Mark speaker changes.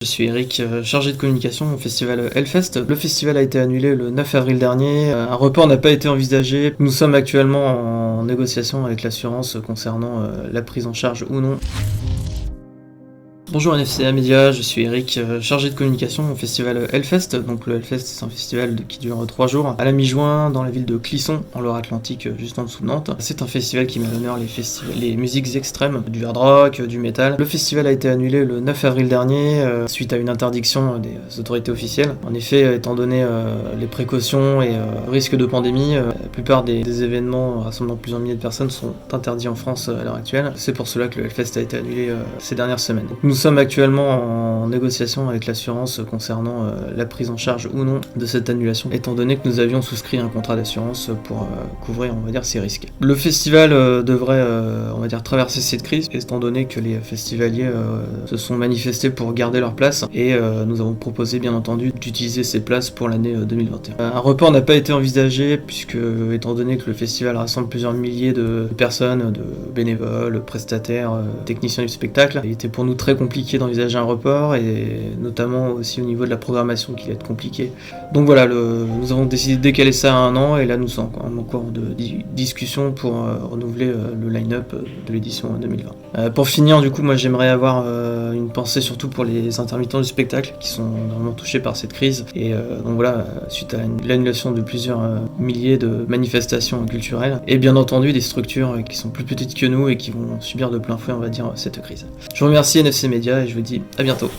Speaker 1: Je suis Eric, chargé de communication au festival Hellfest. Le festival a été annulé le 9 avril dernier. Un report n'a pas été envisagé. Nous sommes actuellement en négociation avec l'assurance concernant la prise en charge ou non. Bonjour NFCA Média, je suis Eric, chargé de communication au festival Hellfest. Donc le Hellfest, c'est un festival qui dure 3 jours à la mi-juin dans la ville de Clisson, en Loire-Atlantique, juste en dessous de Nantes. C'est un festival qui met à l'honneur les musiques extrêmes, du hard rock, du métal. Le festival a été annulé le 9 avril dernier suite à une interdiction des autorités officielles. En effet, étant donné les précautions et le risque de pandémie, la plupart des événements rassemblant plusieurs milliers de personnes sont interdits en France à l'heure actuelle. C'est pour cela que le Hellfest a été annulé ces dernières semaines. Nous sommes actuellement en négociation avec l'assurance concernant la prise en charge ou non de cette annulation, étant donné que nous avions souscrit un contrat d'assurance pour couvrir, on va dire, ces risques. Le festival devrait, on va dire, traverser cette crise, étant donné que les festivaliers se sont manifestés pour garder leur place, et nous avons proposé, bien entendu, d'utiliser ces places pour l'année 2021. Un report n'a pas été envisagé, puisque, étant donné que le festival rassemble plusieurs milliers de personnes, de bénévoles, prestataires, techniciens du spectacle, il était pour nous très compliqué d'envisager un report, et notamment aussi au niveau de la programmation qui va être compliqué. Donc voilà, nous avons décidé de décaler ça à 1 an, et là nous sommes encore de discussion pour renouveler le line-up de l'édition 2020. Pour finir, du coup, moi j'aimerais avoir une pensée surtout pour les intermittents du spectacle qui sont vraiment touchés par cette crise, et donc voilà, suite à l'annulation de plusieurs milliers de manifestations culturelles, et bien entendu des structures qui sont plus petites que nous et qui vont subir de plein fouet, on va dire, cette crise. Je vous remercie NFC Média et je vous dis à bientôt.